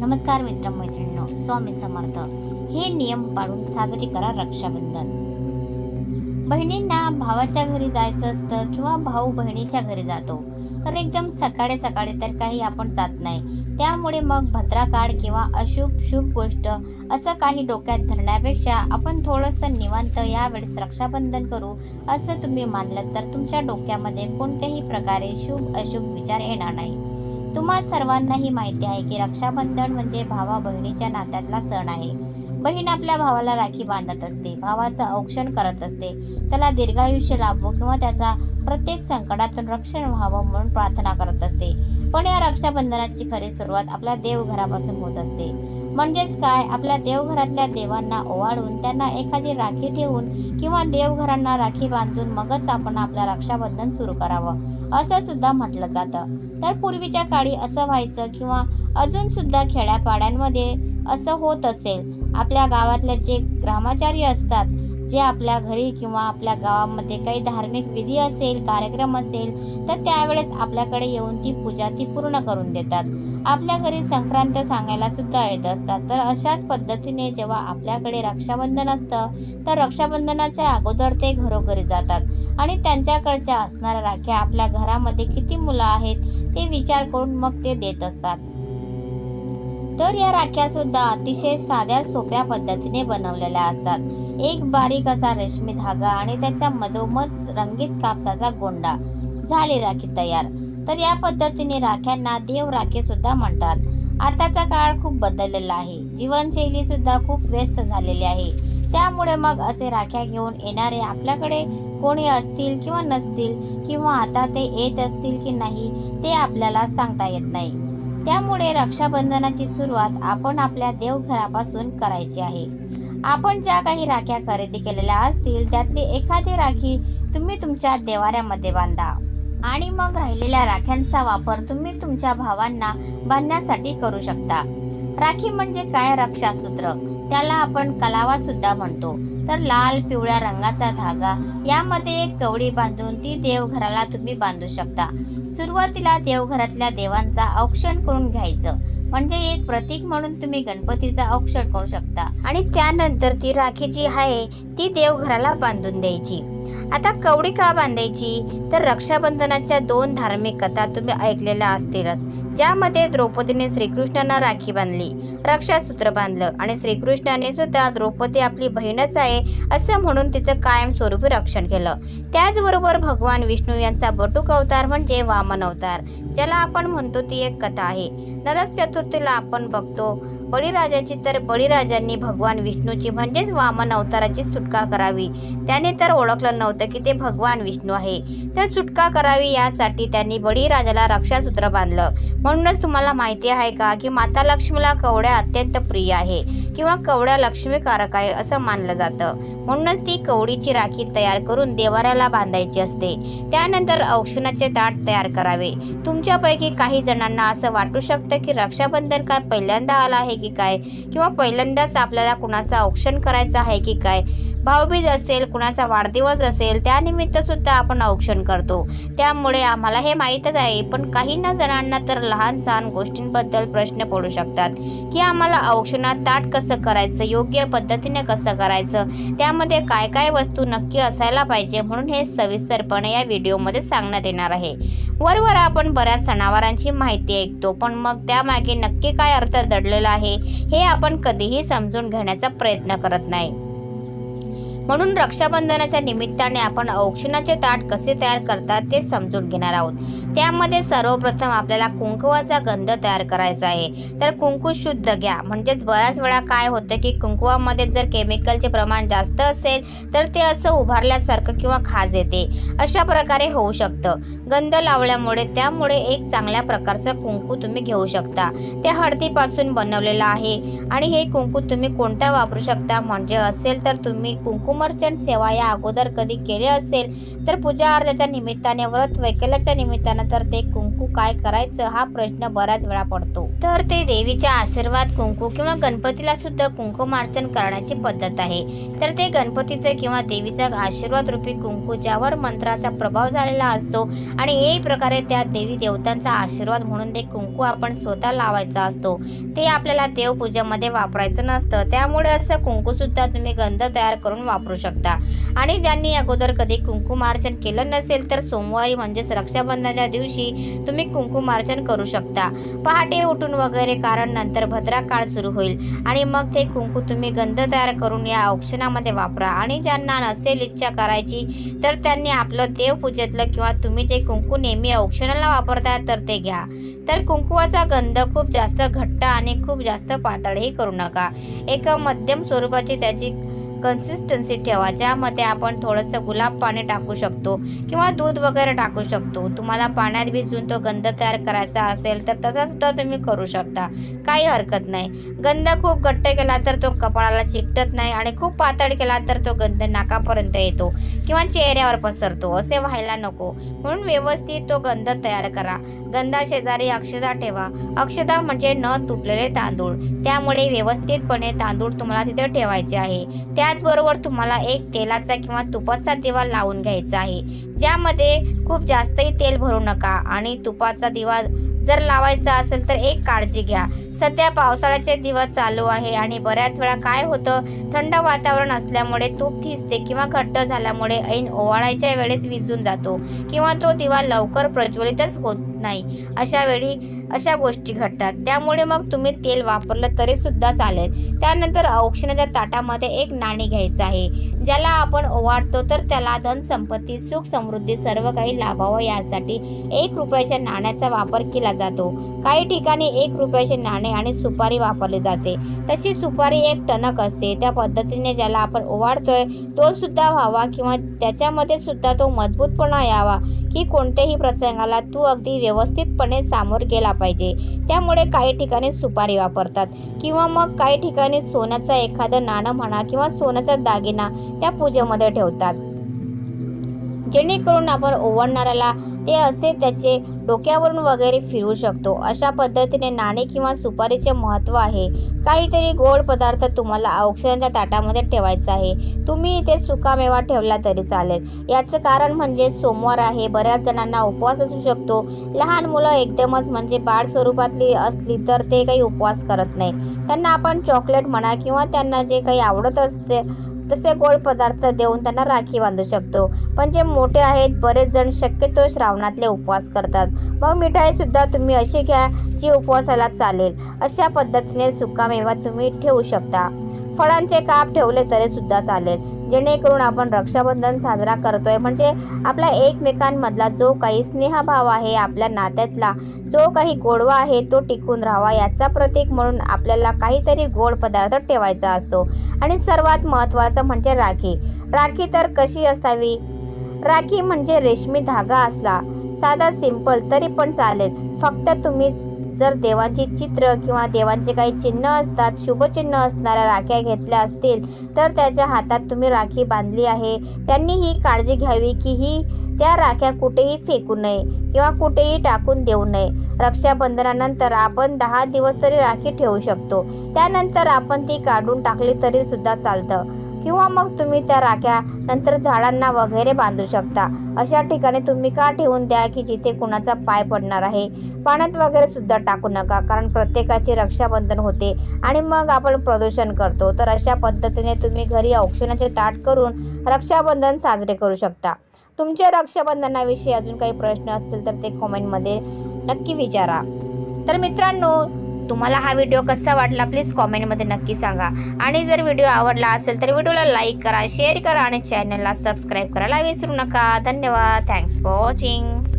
नमस्कार मित्रमैत्रिणींनो, स्वामी समर्थ. हे नियम पाळून साजरी करा रक्षाबंधन. बहिणींना भावाच्या घरी जायचं असतं किंवा भाऊ बहिणीच्या घरी जातो, तर एकदम सकाळी सकाळी तर काही आपण जात नाही. त्यामुळे मग भद्राकाळ किंवा अशुभ शुभ गोष्ट असं काही डोक्यात धरण्यापेक्षा आपण थोडंसं निवांत यावेळेस रक्षाबंधन करू असं तुम्ही मानलं तर तुमच्या डोक्यामध्ये कोणत्याही प्रकारे शुभ अशुभ विचार येणार नाही. तुम्हा सर्वांनाही माहिती आहे की रक्षाबंधन म्हणजे भावा बहिणीच्या नात्यातला सण आहे. बहीण आपल्या भावाला राखी बांधत असते, भावाचं औक्षण करत असते, त्याला दीर्घायुष्य लाभो किंवा त्याचा प्रत्येक संकटातून रक्षण व्हावं म्हणून प्रार्थना करत असते. पण या रक्षाबंधनाची खरी सुरुवात आपल्या देवघरापासून होत असते. म्हणजेच काय, आपल्या देवघरातल्या देवांना ओवाळून त्यांना एखादी राखी ठेवून किंवा देवघरांना राखी बांधून मगच आपण आपलं रक्षाबंधन सुरू करावं असं सुद्धा म्हटलं जातं. तर पूर्वीच्या काळी असं व्हायचं किंवा अजून सुद्धा खेड्यापाड्यांमध्ये असं होत असेल. आपल्या गावातले जे ग्रामचारी असतात, जे आपल्या घरी किंवा आपल्या गावामध्ये काही धार्मिक विधी असेल, कार्यक्रम असेल, तर त्यावेळेस आपल्याकडे येऊन ती पूजा ती पूर्ण करून देतात. आपल्या घरी संक्रांत सांगायला सुद्धा येत असतात. तर अशाच पद्धतीने जेव्हा आपल्याकडे रक्षाबंधन असतं तर रक्षाबंधनाच्या अगोदर ते घरोघरी जातात आणि त्यांच्याकडच्या असणाऱ्या राख्या आपल्या घरामध्ये किती मुलं आहेत ते विचार करून मग ते देत असतात. तर या राख्या सुद्धा अतिशय साध्या सोप्या पद्धतीने बनवलेल्या असतात. एक बारीक असा रेशमी धागा आणि त्याच्या मधोमध रंगीत कापसाचा गोंडा, झाली राखी तयार. तर या पद्धतीने राख्यांना देव राखे सुद्धा म्हणतात. आताचा काळ खूप बदललेला आहे, जीवनशैली सुद्धा खूप व्यस्त झालेली आहे. त्यामुळे मग असे राख्या घेऊन येणारे आपल्याकडे कोणी असतील किंवा नसतील, किंवा आता ते येत असतील की नाही ते आपल्याला सांगता येत नाही. त्यामुळे रक्षाबंधनाची सुरुवात आपण आपल्या देवघरापासून करायची आहे. आपण ज्या काही राख्या खरेदी केलेल्या असतील त्यातली एखादी राखी तुम्ही तुमच्या देवाऱ्यामध्ये बांधा आणि मग राहिलेल्या राख्यांचा वापर तुम्ही तुमच्या भावांना बांधण्यासाठी करू शकता. राखी म्हणजे काय, रक्षासूत्र, त्याला आपण कलावा सुद्धा म्हणतो. तर लाल पिवळ्या रंगाचा धागा, यामध्ये एक कवडी बांधून ती देवघराला तुम्ही बांधू शकता. सुरुवातीला देवघरातल्या देवांचा औक्षण करून घ्यायचं, म्हणजे एक प्रतीक म्हणून तुम्ही गणपतीचा औक्षण करू शकता आणि त्यानंतर ती राखी जी आहे ती देवघराला बांधून द्यायची. आता कवडी का बांधायची, तर रक्षाबंधनाच्या 2 धार्मिक कथा तुम्ही ऐकलेल्या असतीलच, ज्यामध्ये द्रौपदीने श्रीकृष्णांना राखी बांधली, रक्षासूत्र बांधलं आणि श्रीकृष्णाने सुद्धा द्रौपदी आपली बहीणच आहे असं म्हणून तिचं कायमस्वरूपी रक्षण केलं. त्याचबरोबर भगवान विष्णू यांचा बटुक अवतार म्हणजे वामन अवतार, ज्याला आपण म्हणतो ती एक कथा आहे. नरक चतुर्थीला आपण बघतो बळीराजाची, तर बळीराजांनी भगवान विष्णूची म्हणजेच वामन अवताराची सुटका करावी. त्याने तर ओळखलं नव्हतं की ते भगवान विष्णू आहे, तर सुटका करावी यासाठी त्यांनी बळीराजाला रक्षासूत्र बांधलं. म्हणूनच तुम्हाला माहिती आहे का की माता लक्ष्मीला कवड्या अत्यंत प्रिय आहे किंवा कवड्या लक्ष्मीकारक आहे असं मानलं जातं. म्हणूनच ती कवडीची राखी तयार करून देवाऱ्याला बांधायची असते. त्यानंतर औक्षणाचे ताट तयार करावे. तुमच्यापैकी काही जणांना असं वाटू शकतं की रक्षाबंधन काय पहिल्यांदा आला आहे की काय, किंवा पहिल्यांदाच आपल्याला कुणाचं औक्षण करायचं आहे की काय. भाऊबीज असेल, कुणाचा वाढदिवस असेल, त्यानिमित्त सुद्धा आपण औक्षण करतो. त्यामुळे आम्हाला हे माहीतच आहे. पण काही ना जणांना तर लहान सहान गोष्टींबद्दल प्रश्न पडू शकतात की आम्हाला औक्षणात ताट कसं करायचं, योग्य पद्धतीने कसं करायचं, त्यामध्ये काय काय वस्तू नक्की असायला पाहिजे. म्हणून हे सविस्तरपणे या व्हिडिओमध्ये सांगण्यात येणार आहे. वरवर आपण बऱ्याच सणावारांची माहिती ऐकतो, पण मग त्यामागे नक्की काय अर्थ दडलेला आहे हे आपण कधीही समजून घेण्याचा प्रयत्न करत नाही. म्हणून रक्षाबंधनाच्या निमित्ताने आपण औक्षणाचे ताट कसे तयार करतात ते समजून घेणार आहोत. त्यामध्ये सर्वप्रथम आपल्याला कुंकवाचा गंध तयार करायचा आहे. तर कुंकू शुद्ध घ्या. म्हणजेच बऱ्याच वेळा काय होतं की कुंकवामध्ये जर केमिकलचे प्रमाण जास्त असेल तर ते असं उभारल्यासारखं किंवा खाज येते, अशा प्रकारे होऊ शकतं. गंध लावल्यामुळे त्यामुळे एक चांगल्या प्रकारचं कुंकू तुम्ही घेऊ शकता. ते हळदीपासून बनवलेलं आहे आणि हे कुंकू तुम्ही कोणता वापरू शकता, म्हणजे असेल तर तुम्ही कुंकू मर्चंट सेवा या अगोदर कधी केले असेल तर पूजा अर्ध्याच्या निमित्ताने, व्रत वैकल्याच्या निमित्तानं तर ते कुंकू काय करायचं हा प्रश्न बऱ्याच वेळा पडतो. तर ते देवीच्या आशीर्वाद कुंकू किंवा गणपतीला सुद्धा कुंकुमार्चन करण्याची पद्धत आहे. तर ते गणपतीचे किंवा देवीचा आशीर्वाद रूपी कुंकू ज्यावर मंत्राचा प्रभाव झालेला असतो आणि एक प्रकारे त्या देवी देवतांचा आशीर्वाद म्हणून ते कुंकू आपण स्वतः लावायचा असतो. ते आपल्याला देवपूजेमध्ये वापरायचं नसतं. त्यामुळे असं कुंकू सुद्धा तुम्ही गंध तयार करून वापरू शकता. आणि ज्यांनी अगोदर कधी कुंकुमार्चन केलं नसेल तर सोमवारी म्हणजेच रक्षाबंधनाच्या दिवशी तुम्ही कुंकुमार्चन करू शकता, पहाटे उठून वगैरे, कारण नंतर भद्रा काळ सुरू होईल आणि मग ते कुंकू तुम्ही गंध तयार करून या औक्षणामध्ये वापरा. आणि ज्यांना नसेल इच्छा करायची तर त्यांनी आपलं देवपूजेतलं किंवा तुम्ही जे कुंकू नेहमी औक्षणाला वापरता तर ते घ्या. तर कुंकुवाचा गंध खूप जास्त घट्ट आणि खूप जास्त पातळही करू नका. एक मध्यम स्वरूपाची त्याची कन्सिस्टन्सी ठेवा, ज्यामध्ये आपण थोडंसं गुलाब पाणी टाकू शकतो किंवा दूध वगैरे टाकू शकतो. तुम्हाला पाण्यात भिजवून तो गंध तयार करायचा असेल तर तसा सुद्धा तुम्ही करू शकता, काही हरकत नाही. गंध खूप घट्ट केला तर तो कपाळाला चिकटत नाही आणि खूप पातळ केला तर तो गंध नाकापर्यंत येतो किंवा चेहऱ्यावर पसरतो. असे व्हायला नको, म्हणून व्यवस्थित तो गंध तयार करा. गंधा शेजारी अक्षता ठेवा. अक्षता म्हणजे न तुटलेले तांदूळ, त्यामुळे व्यवस्थितपणे तांदूळ तुम्हाला तिथे ठेवायचे आहे. त्याचबरोबर तुम्हाला एक तेलाचा किंवा तुपाचा दिवा लावून घ्यायचा आहे, ज्यामध्ये खूप जास्तही तेल भरू नका. आणि तुपाचा दिवा जर लावायचा असेल तर एक काळजी घ्या, सध्या पावसाळ्याचे दिवस चालू आहे आणि बऱ्याच वेळा काय होतं, थंड वातावरण असल्यामुळे तूप थिजते किंवा घट्ट झाल्यामुळे ऐन ओवाळायच्या वेळेस विझून जातो किंवा तो दिवा लवकर प्रज्वलितच होत नाही. अशा वेळी अशा गोष्टी घडतात. त्यामुळे मग तुम्ही तेल वापरलं तरी सुद्धा चालेल. त्यानंतर औक्षणाच्या ताटामध्ये एक नाणी घ्यायचं आहे, ज्याला आपण ओवाळतो तर त्याला धन संपत्ती सुख समृद्धी सर्व काही लाभावं यासाठी 1 रुपयाच्या नाण्याचा वापर केला जातो. काही ठिकाणी 1 रुपयाचे नाणे आणि सुपारी वापरली जाते. तशी सुपारी एक टणक असते. त्या पद्धतीने ज्याला आपण ओवाळतोय तो सुद्धा व्हावा किंवा त्याच्यामध्ये सुद्धा तो मजबूतपणा यावा की कोणत्याही प्रसंगाला तू अगदी व्यवस्थितपणे सामोर गेला पाहिजे. त्यामुळे काही ठिकाणी सुपारी वापरतात किंवा मग काही ठिकाणी सोन्याचं एखादं नाणं म्हणा किंवा सोन्याचा दागिना त्या पूजेमध्ये ठेवतात, जेणेकरून आपण ओवाळणाऱ्याला ते असे त्याचे डोक्यावरून वगैरे फिरू शकतो. अशा पद्धतीने नाणे किंवा सुपारीचे महत्त्व आहे. काहीतरी गोड पदार्थ तुम्हाला औक्षणाच्या ताटामध्ये ठेवायचा आहे. तुम्ही इथे सुकामेवा ठेवला तरी चालेल. याचं कारण म्हणजे सोमवार आहे, बऱ्याच जणांना उपवास असू शकतो. लहान मुलं एकदमच म्हणजे बाळ स्वरूपातली असली तर ते काही उपवास करत नाही. त्यांना आपण चॉकलेट म्हणा किंवा त्यांना जे काही आवडत असते तसे गोड पदार्थ देऊन त्यांना राखी बांधू शकतो. पण जे मोठे आहेत, बरेच जण शक्यतो श्रावणातले उपवास करतात. मग मिठाई सुद्धा तुम्ही अशी घ्या जी उपवासाला चालेल. अशा पद्धतीने सुकामेवा तुम्ही ठेवू शकता. फळांचे काप ठेवले तरी सुद्धा चालेल, जेणेकरून आपण रक्षाबंधन साजरा करतोय म्हणजे आपला एकमेकांमधला जो काही स्नेहभाव आहे, आपल्या नात्यातला जो काही गोडवा आहे तो टिकून राहावा याचा प्रतीक म्हणून आपल्याला काहीतरी गोड पदार्थ ठेवायचा असतो. आणि सर्वात महत्त्वाचं म्हणजे राखी. राखी तर कशी असावी? राखी म्हणजे रेशमी धागा असला, साधा सिंपल तरी पण चालेल. फक्त तुम्ही जर देवांची चित्र किंवा देवांचे काही चिन्ह असतात, शुभचिन्ह असणाऱ्या राख्या घेतल्या असतील तर त्याच्या हातात तुम्ही राखी बांधली आहे. त्यांनी ही काळजी घ्यावी की ही त्या राख्या कुठेही फेकू नये किंवा कुठेही टाकून देऊ नये. रक्षाबंधनानंतर आपण 10 दिवस तरी राखी ठेवू शकतो. त्यानंतर आपण ती काढून टाकली तरी सुद्धा चालतं किंवा मग तुम्ही त्या राख्या नंतर झाडांना वगैरे बांधू शकता. अशा ठिकाणी तुम्ही का ठेवून द्या की जिथे कुणाचा पाय पडणार आहे. पाण्यात वगैरे सुद्धा टाकू नका, कारण प्रत्येकाची रक्षाबंधन होते आणि मग आपण प्रदूषण करतो. तर अशा पद्धतीने तुम्ही घरी औक्षणाचे ताट करून रक्षाबंधन साजरे करू शकता. तुमच्या रक्षाबंधनाविषयी अजून काही प्रश्न असतील तर ते कमेंटमध्ये नक्की विचारा. तर मित्रांनो, तुम्हाला हा व्हिडिओ कसा वाटला प्लीज कमेंटमध्ये नक्की सांगा. आणि जर व्हिडिओ आवडला असेल तर व्हिडिओला लाईक करा, शेअर करा आणि चॅनलला सबस्क्राईब करायला विसरू नका. धन्यवाद. Thanks for watching.